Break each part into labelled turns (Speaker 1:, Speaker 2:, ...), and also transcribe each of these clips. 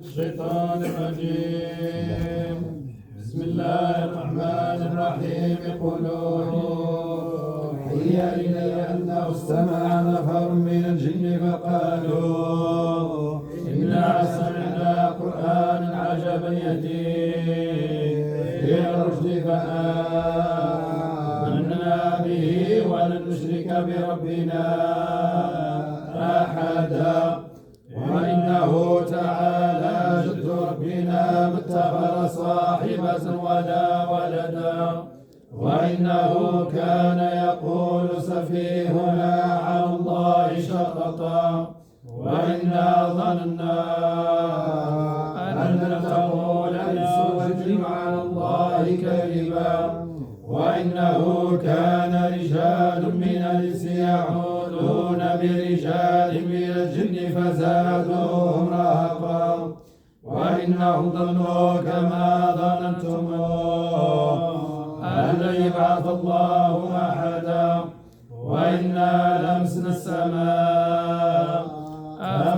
Speaker 1: الشيطان الرجيم. بسم الله الرحمن الرحيم. يقولون هي إلي أنه استمع نفر من الجن فقالوا إنا سمعنا قرآنا عجبا يهدي إلى الرشد فآمنا به ولن نشرك بربنا أحدا وإنه تعالى جد ربنا ما اتخذ صاحبة ولا ولدا وإنه كان يقول سفيهنا على الله شططا وإنا ظننا أن تقول الإنس على الله كذبا وإنه كان رجال من الإنس يعوذون برجال من الجن فزادوهم رهقا وإنهم ظنوا كما ظننتم أن لن يبعث الله أحدا وإنا لمسنا السماء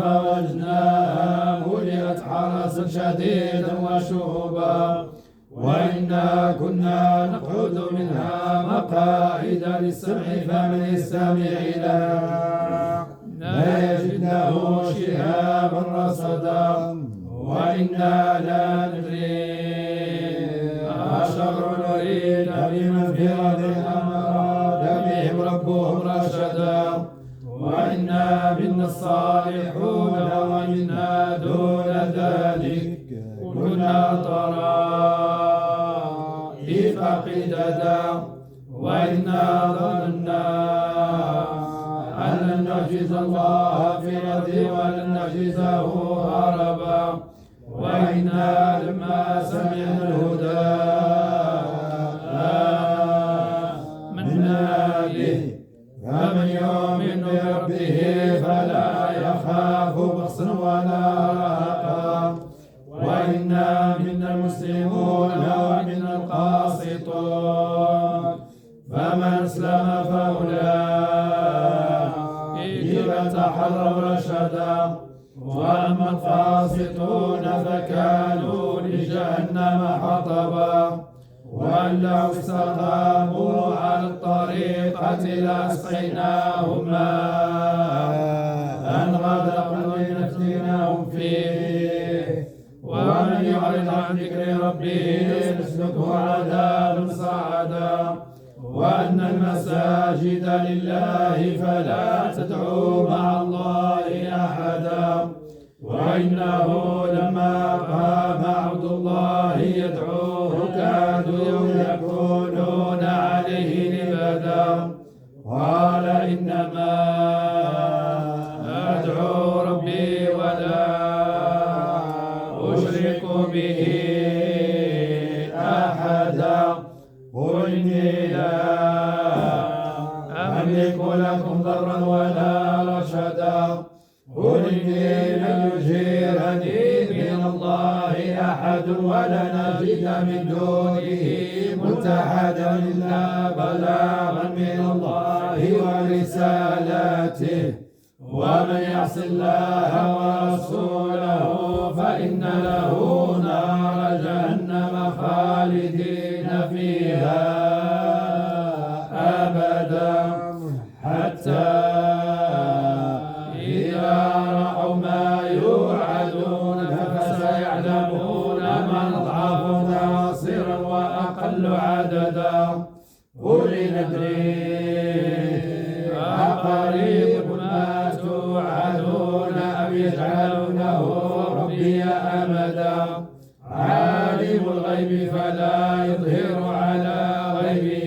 Speaker 1: فوجدناها ملئت حرسا شديدا وشهبا وإنا كنا نقعد منها مقاعد للسمع فمن يستمع لا يجد له شهابا رصدا وإنا لا ندري أشر نريد بمن في الأرض أم أراد بهم ربهم رشدا وإنا منا الصالحون ومنا دون ذلك كنا طرائق قددا وإنا ظننا أن لن نعجز الله في الأرض ولن نعجزه هربا وإنا لما سمعنا الهدى آمنا به فمن يؤمن بربه فلا يخاف بخسا ولا رهقا وإنا منا المسلمون ومنا القاسطون فمن أسلم فأولئك تحروا رشدا وأما القاسطون فكانوا لجهنم حطبا وأن لو استقاموا على الطريقة لأسقيناهم ماء غدقا لنفتناهم فيه ومن يعرض عن ذكر ربه يسلكه عذابا صعدا وأن المساجد لله فلا تدعوا مع الله أحدا وإنه لما قام عبد الله يدعوه كادوا يكونون عليه لبدا قال إنما أدعو ربي ولا أشرك به أحدا قل إني لا أملك لكم ضرا ولا رشدا قل إني لن يجيرني من الله أحد ولن أجد من دونه ملتحدا إلا بلاغا من الله ورسالاته ومن يعص الله ورسوله فإن له نار جهنم خالدين فيها أبدا حتى إذا رأوا ما يوعدون فسيعلمون من أضعف ناصرا وأقل عددا قل ندري أقريب ما توعدون أم يجعل له ربي أمدا عالم الغيب فلا يظهر على غيبه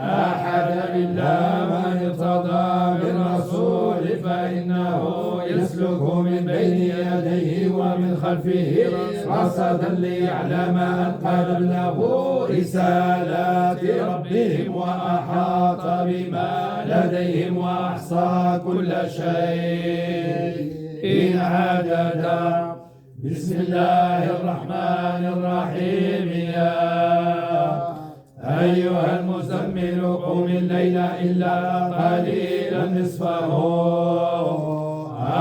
Speaker 1: أحدا إلا من ارتضى بالرسول فإنه يسلك من بين يديه ومن خلفه رصدا ليعلم أن قد بلغوا رسالات ربهم وأحاط بما لديهم وأحصى كل شيء عددا بسم الله الرحمن الرحيم يا أيها المزمل قم الليل إلا قليلا نصفه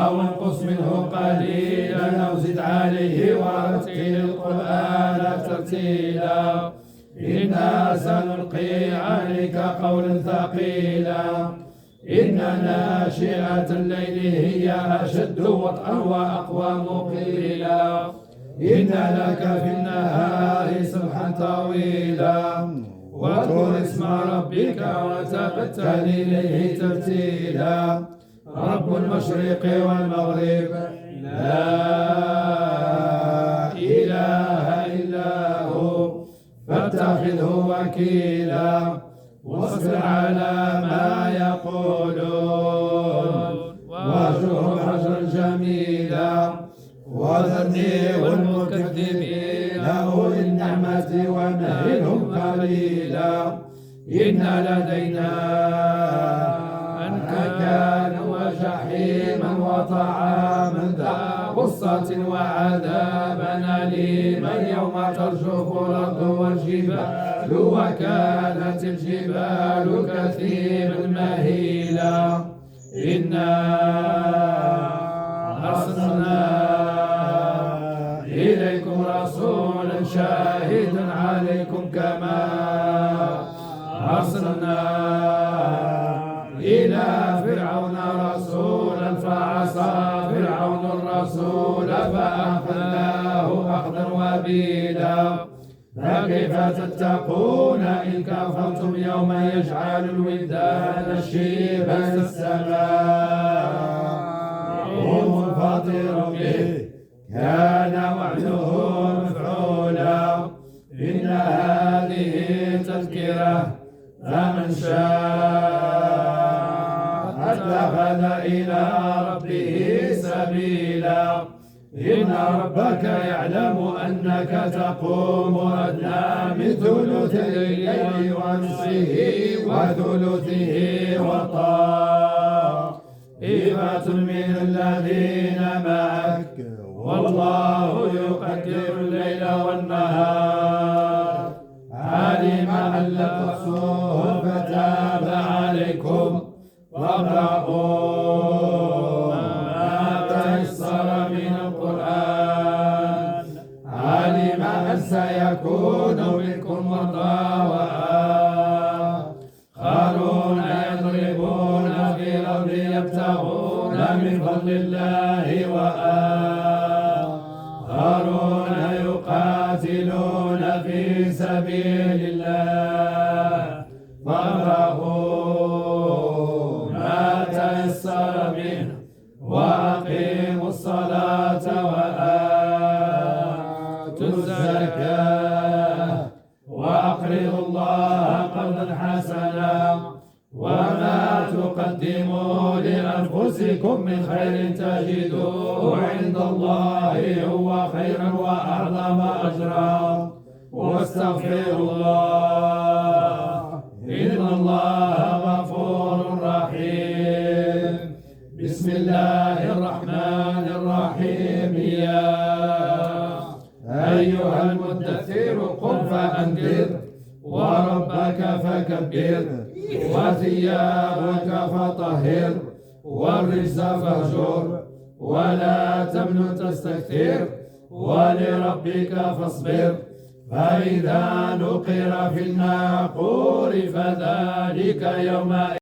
Speaker 1: أو أو انقص منه قليلا أو زد عليه ورتل القرآن ترتيلا إنا سنلقي عليك قولا ثقيلا إن ناشئة الليل هي أشد وطئا وأقوم قيلا إن لك في النهار سبحا طويلا واذكر اسم ربك وتبتل إليه تبتيلا رب المشرق والمغرب لا إله إلا هو فاتخذه وكيلا واصبر على ما يقولون واهجرهم هجرا جميلا وذرني والمكذبين أولي النعمة ومهلهم قليلا إن لدينا أنكالا وجحيما وطعاما ذا غصة وعذابا أليما يوم ترجف الأرض والجبال وكانت الجبال كثيبا مهيلا إنا أرسلنا إليكم رسولا شاهدا عليكم كما أرسلنا إلى فرعون رسولا فعصى فرعون الرسول فأخذناه أخذا وبيلا فكيف تتقون إن كفرتم يوما يجعل الولدان شيبا السماء منفطر به كان وعده مفعولا إن هذه تذكرة فمن شاء اتخذ إلى ربه سبيلا إن ربك يعلم أنك تقوم أدنى من ثلث الليل ونصفه وثلثه وطائفة من الذين معك والله يقدر الليل والنهار علم أن لا تحصوه فتاب عليكم واقرؤوا ما تيسر من القرآن علم أن سيكون منكم مرضى وآخرون يضربون في الأرض يبتغون من فضل الله وآخرون يقاتلون في سبيل الله فاقرؤوا ما تيسر منه وأقيموا الصلاة وآتوا الزكاة وأقرضوا الله قرضا حسنا وما تقدموا لأنفسكم من خير تجدوه عند الله هو خيرا وأعظم أجرا واستغفروا الله إن الله غفور رحيم بسم الله الرحمن الرحيم يا أيها المدثر قم فأنذر وربك فكبر وثيابك فطهر والرجز فاهجر ولا تمنن تستكثر ولربك فاصبر فإذا نقر في الناقور فذلك يومئذ